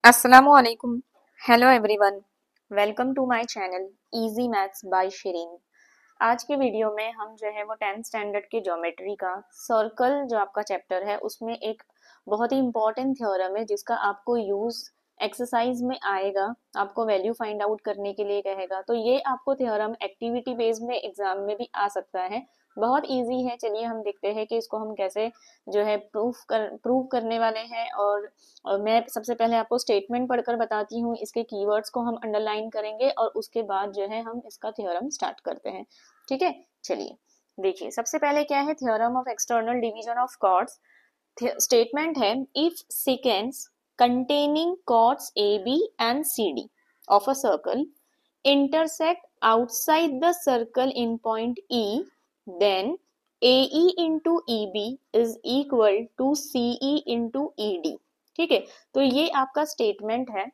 Assalamualaikum. Hello everyone, welcome to my channel easy maths by Shireen. आज के video में हम जो है वो 10th स्टैंडर्ड की ज्योमेट्री का सर्कल जो आपका चैप्टर है उसमें एक बहुत ही इंपॉर्टेंट थ्योरम है जिसका आपको यूज एक्सरसाइज में आएगा, आपको वैल्यू फाइंड आउट करने के लिए कहेगा। तो ये आपको थ्योरम एक्टिविटी बेस्ड में एग्जाम में भी आ सकता है, बहुत इजी है। चलिए हम देखते हैं कि इसको हम कैसे जो है प्रूव करने वाले हैं। और मैं सबसे पहले आपको स्टेटमेंट पढ़कर बताती हूँ, इसके कीवर्ड्स को हम अंडरलाइन करेंगे और उसके बाद जो है हम इसका थ्योरम स्टार्ट करते हैं। ठीक है, चलिए देखिए सबसे पहले क्या है, theorem of external division of chords. Statement है, if sequence containing chords AB and CD of a circle intersect outside the circle in point E, then AE into EB is equal to CE into ED। ठीक है, तो ये आपका statement है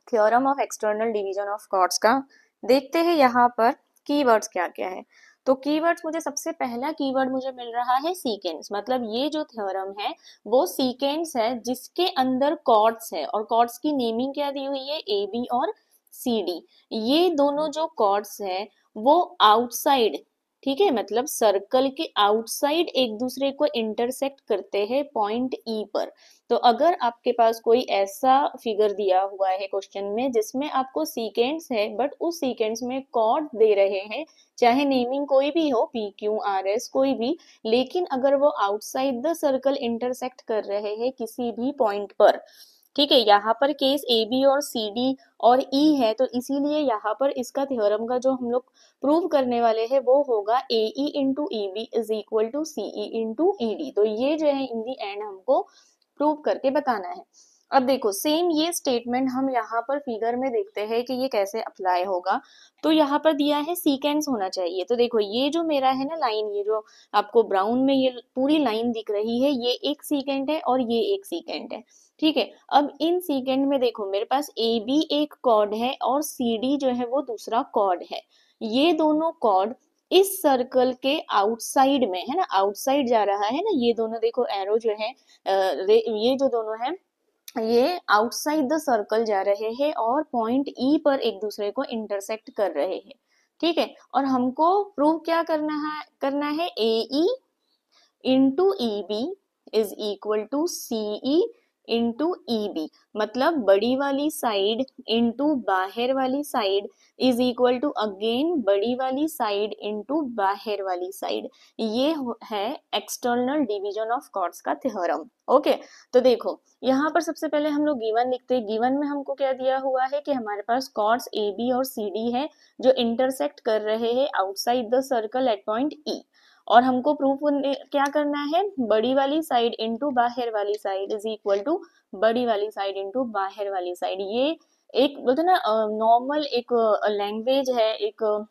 theorem of external division of chords का। देखते हैं यहाँ पर कीवर्ड्स क्या क्या है। तो कीवर्ड्स, मुझे सबसे पहला कीवर्ड मुझे मिल रहा है सीकेंस। मतलब ये जो थ्योरम है वो सीकेंस है जिसके अंदर कॉर्ड्स है, और कॉर्ड्स की नेमिंग क्या दी हुई है, ए बी और सी डी। ये दोनों जो कॉर्ड्स है वो आउटसाइड, ठीक है, मतलब सर्कल के आउटसाइड एक दूसरे को इंटरसेक्ट करते हैं पॉइंट ई पर। तो अगर आपके पास कोई ऐसा फिगर दिया हुआ है क्वेश्चन में जिसमें आपको सीकेंस है बट उस सीकेंस में कॉर्ड दे रहे हैं, चाहे नेमिंग कोई भी हो, पी क्यू आर एस कोई भी, लेकिन अगर वो आउटसाइड द सर्कल इंटरसेक्ट कर रहे हैं किसी भी पॉइंट पर, ठीक है, यहाँ पर केस ए बी और सी डी और ई है, तो इसीलिए यहाँ पर इसका थ्योरम का जो हम लोग प्रूव करने वाले हैं वो होगा A E into E B is equal to C E into E D. तो ये जो है इन दी एंड हमको प्रूव करके बताना है। अब देखो सेम ये स्टेटमेंट हम यहाँ पर फिगर में देखते हैं कि ये कैसे अप्लाई होगा। तो यहाँ पर दिया है सीकेंस होना चाहिए। तो देखो ये जो मेरा है ना लाइन, ये जो आपको ब्राउन में ये पूरी लाइन दिख रही है, ये एक सीकेंट है और ये एक सीकेंट है। ठीक है, अब इन सीकेंड में देखो मेरे पास ए बी एक कॉर्ड है और सी डी जो है वो दूसरा कॉर्ड है। ये दोनों कॉर्ड इस सर्कल के आउटसाइड में है ना, आउटसाइड जा रहा है ना, ये दोनों देखो एरो जो है, ये जो दोनों है ये आउटसाइड द सर्कल जा रहे हैं और पॉइंट ई पर एक दूसरे को इंटरसेक्ट कर रहे हैं। ठीक है, और हमको प्रूव क्या करना है A E into E B is equal to CE into E B. मतलब बड़ी वाली साइड इंटू बाहर वाली side is equal to again बड़ी वाली साइड इंटू बाहर वाली साइड। ये है एक्सटर्नल डिवीजन ऑफ कॉर्ड्स का थ्योरम। ओके, तो देखो यहाँ पर सबसे पहले हम लोग गिवन लिखते हैं। गिवन में हमको क्या दिया हुआ है कि हमारे पास कॉर्ड्स ए बी और सी डी है जो इंटरसेक्ट कर रहे हैं outside the circle eight point ई, और हमको प्रूफ क्या करना है, बड़ी वाली साइड इंटू बाहर वाली साइड इज इक्वल टू बड़ी वाली साइड इंटू बाहर वाली साइड। ये एक बोलते ना नॉर्मल एक लैंग्वेज है, एक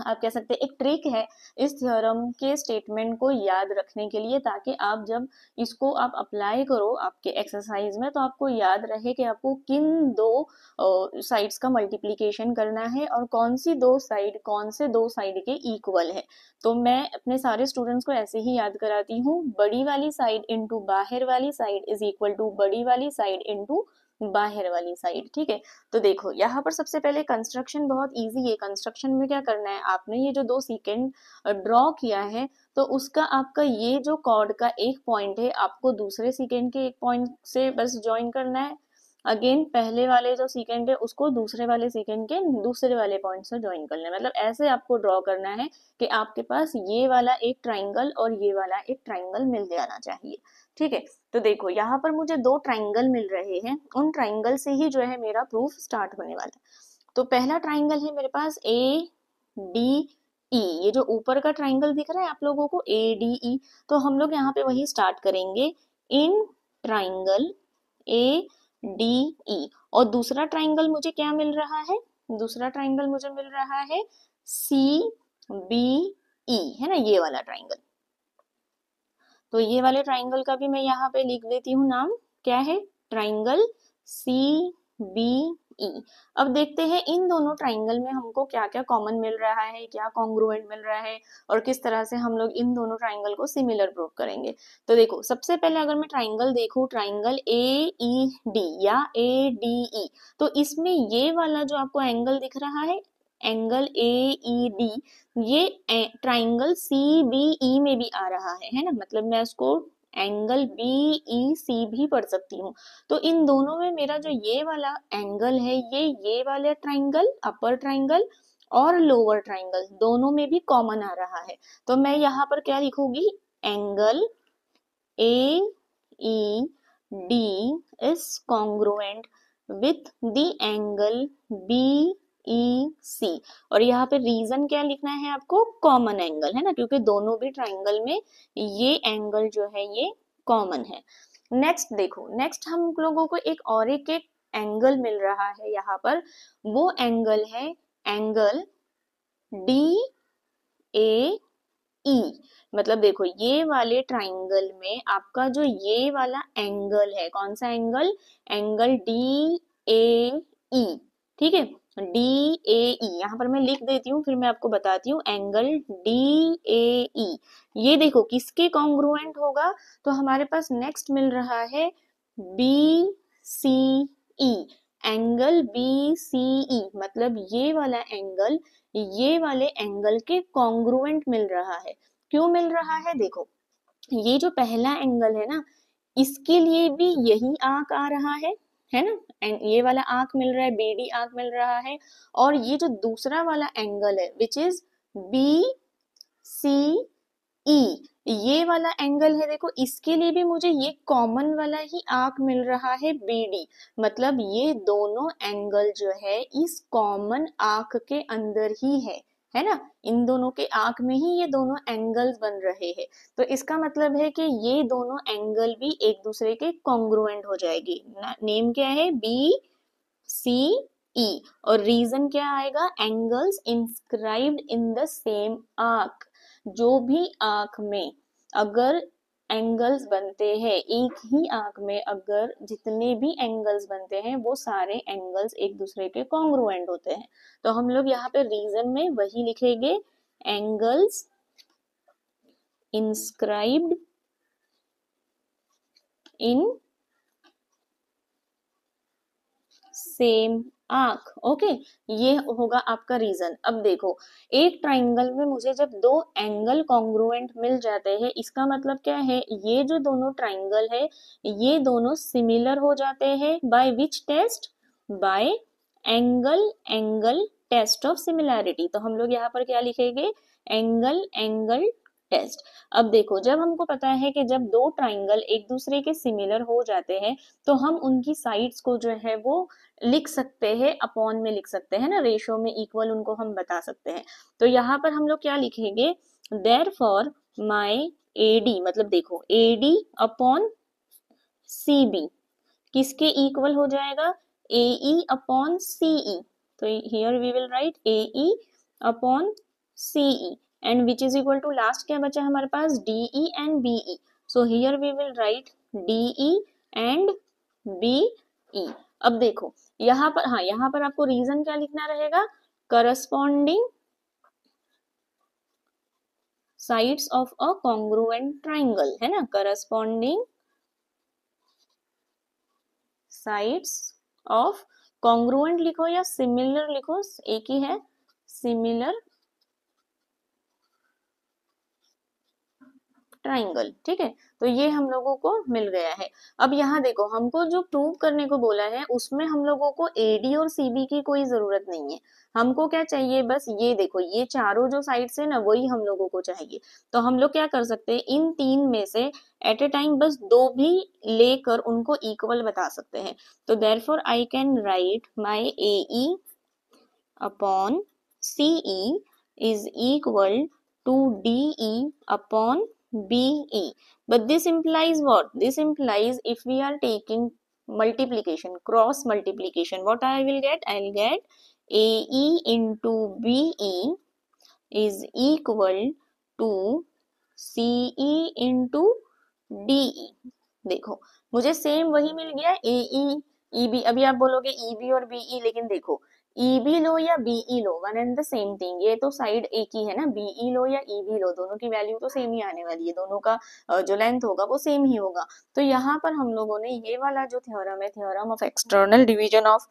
आप कह सकते हैं एक ट्रिक है इस थ्योरम के स्टेटमेंट को याद रखने के लिए, ताकि आप जब इसको आप अप्लाई करो आपके एक्सरसाइज में तो आपको याद रहे कि आपको किन दो साइड्स का मल्टीप्लीकेशन करना है और कौन से दो साइड के इक्वल है। तो मैं अपने सारे स्टूडेंट्स को ऐसे ही याद कराती हूँ, बड़ी वाली साइड इंटू बाहर वाली साइड इज इक्वल टू बड़ी वाली साइड इंटू बाहर वाली साइड। ठीक है, तो देखो यहाँ पर सबसे पहले कंस्ट्रक्शन बहुत इजी है। कंस्ट्रक्शन में क्या करना है, आपने ये जो दो सीकेंड ड्रॉ किया है तो उसका आपका ये जो कॉर्ड का एक पॉइंट है आपको दूसरे सीकेंड के एक पॉइंट से बस ज्वाइन करना है। अगेन पहले वाले जो सीकेंड है उसको दूसरे वाले सीकेंड के दूसरे वाले पॉइंट से ज्वाइन करना है। मतलब ऐसे आपको ड्रॉ करना है कि आपके पास ये वाला एक ट्राइंगल और ये वाला एक ट्राइंगल मिल जाना चाहिए। ठीक है, तो देखो यहाँ पर मुझे दो ट्राइंगल मिल रहे हैं, उन ट्राइंगल से ही जो है मेरा प्रूफ स्टार्ट होने वाला है। तो पहला ट्राइंगल है मेरे पास ए डी ई, ये जो ऊपर का ट्राइंगल दिख रहा है आप लोगों को ए डी ई, तो हम लोग यहाँ पे वही स्टार्ट करेंगे in triangle A D E. और दूसरा ट्राइंगल मुझे क्या मिल रहा है, दूसरा ट्राइंगल मुझे मिल रहा है सी बी ई, है ना, ये वाला ट्राइंगल। तो ये वाले ट्राइंगल का भी मैं यहाँ पे लिख देती हूँ नाम, क्या है, ट्राइंगल सी बी ई। अब देखते हैं इन दोनों ट्राइंगल में हमको क्या क्या कॉमन मिल रहा है, क्या कॉन्ग्रुएंट मिल रहा है, और किस तरह से हम लोग इन दोनों ट्राइंगल को सिमिलर प्रूव करेंगे। तो देखो सबसे पहले अगर मैं ट्राइंगल देखूं, ट्राइंगल ए ई डी या ए डी ई, तो इसमें ये वाला जो आपको एंगल दिख रहा है, एंगल ए ई डी, ये ट्राइंगल सी बी ई में भी आ रहा है ना, मतलब मैं इसको एंगल बी ई सी भी पढ़ सकती हूँ। तो इन दोनों में मेरा जो ये वाला एंगल है, ये वाला ट्राइंगल, अपर ट्राइंगल और लोअर ट्राइंगल, दोनों में भी कॉमन आ रहा है। तो मैं यहाँ पर क्या लिखूंगी, angle A E D is congruent with the angle B E C. और यहाँ पे रीजन क्या लिखना है आपको, कॉमन एंगल है ना, क्योंकि दोनों भी ट्राइंगल में ये एंगल जो है ये कॉमन है। नेक्स्ट देखो, नेक्स्ट हम लोगों को एक एंगल मिल रहा है यहाँ पर, वो एंगल है एंगल डी ए ई। मतलब देखो ये वाले ट्राइंगल में आपका जो ये वाला एंगल है, कौन सा एंगल, एंगल डी ए ई, ठीक है, डी ए ई, यहाँ पर मैं लिख देती हूँ फिर मैं आपको बताती हूँ, एंगल डी ए ई, ये देखो किसके कॉन्ग्रुएंट होगा, तो हमारे पास नेक्स्ट मिल रहा है बी सी ई, एंगल बी सी ई, मतलब ये वाला एंगल ये वाले एंगल के कॉन्ग्रुएंट मिल रहा है। क्यों मिल रहा है, देखो ये जो पहला एंगल है ना, इसके लिए भी यही आंक आ रहा है ना, ये वाला आंक मिल रहा है, बीडी आंक मिल रहा है, और ये जो दूसरा वाला एंगल है विच इज बी सी ई, ये वाला एंगल है, देखो इसके लिए भी मुझे ये कॉमन वाला ही आर्क मिल रहा है बीडी, मतलब ये दोनों एंगल जो है इस कॉमन आर्क के अंदर ही है ना, इन दोनों के आर्क में ही ये दोनों एंगल्स बन रहे हैं। तो इसका मतलब है कि ये दोनों एंगल भी एक दूसरे के कॉन्ग्रुएंट हो जाएगी। नेम क्या है, बी सी ई, और रीजन क्या आएगा, angles inscribed in the same arc. जो भी आंख में अगर एंगल्स बनते हैं, एक ही आंख में अगर जितने भी एंगल्स बनते हैं वो सारे एंगल्स एक दूसरे के कॉन्ग्रुएंट होते हैं। तो हम लोग यहाँ पे रीजन में वही लिखेंगे, एंगल्स इंस्क्राइब्ड इन सेम आंख। ओके, ये होगा आपका रीजन। अब देखो एक ट्राइंगल में मुझे जब दो एंगल कॉन्ग्रुएंट मिल जाते हैं, इसका मतलब क्या है, ये जो दोनों ट्राइंगल है ये दोनों सिमिलर हो जाते हैं। By which test, by angle angle test of similarity. तो हम लोग यहाँ पर क्या लिखेंगे, एंगल एंगल टेस्ट। अब देखो जब हमको पता है कि जब दो ट्राइंगल एक दूसरे के सिमिलर हो जाते हैं तो हम उनकी साइड्स को जो है वो लिख सकते हैं, अपॉन में लिख सकते हैं ना, रेशो में इक्वल उनको हम बता सकते हैं। तो यहाँ पर हम लोग क्या लिखेंगे, देयरफॉर माय एडी, मतलब देखो एडी अपॉन सी बी किसके इक्वल हो जाएगा, AE अपॉन CE। तो here we will write AE upon CE and which is equal to, last क्या बचा हमारे पास, DE and BE। So here we will write DE and BE। अब देखो यहाँ पर, हाँ यहाँ पर आपको रीजन क्या लिखना रहेगा, corresponding sides of a congruent triangle, है ना, करस्पॉन्डिंग साइड्स ऑफ, कॉन्ग्रुएंट लिखो या सिमिलर लिखो, एक ही है, सिमिलर ट्राइंगल, ठीक है। तो ये हम लोगों को मिल गया है। अब यहाँ देखो हमको जो प्रूव करने को बोला है उसमें हम लोगों को AD और CB की कोई जरूरत नहीं है। हमको क्या चाहिए, बस ये देखो ये चारों जो साइड्स है ना वही हम लोगों को चाहिए। तो हम लोग क्या कर सकते हैं, इन तीन में से एट ए टाइम बस दो भी लेकर उनको इक्वल बता सकते हैं। तो therefore I can write my AE upon CE is equal to DE upon BE. But this implies what? This implies if we are taking multiplication, cross multiplication, what I will get? I will get AE into BE is equal to CE into DE. देखो मुझे same वही मिल गया, AE EB, अभी आप बोलोगे EB और be, लेकिन देखो ईबी लो या बीई लो, one and the same thing, ये तो साइड एक ही है ना, बीई लो या ईबी लो, दोनों की वैल्यू तो सेम ही आने वाली है, दोनों का जो लेंथ होगा वो सेम ही होगा। तो यहाँ पर हम लोगों ने ये वाला जो थ्योरम है, theorem of external division of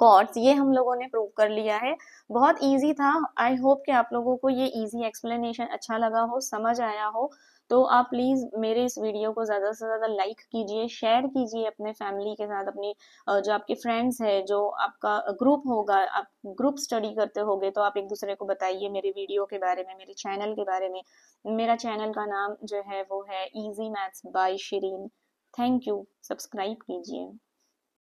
chords, ये हम लोगों ने प्रूव कर लिया है। बहुत इजी था। आई होप कि आप लोगों को ये इजी एक्सप्लेनेशन अच्छा लगा हो, समझ आया हो। तो आप प्लीज मेरे इस वीडियो को ज्यादा से ज्यादा लाइक कीजिए, शेयर कीजिए अपने फैमिली के साथ, अपनी जो आपके फ्रेंड्स है, जो आपका ग्रुप होगा, आप ग्रुप स्टडी करते होगे तो आप एक दूसरे को बताइए मेरे वीडियो के बारे में, मेरे चैनल के बारे में। मेरा चैनल का नाम जो है वो है easy maths by Shirin. Thank you, subscribe कीजिए।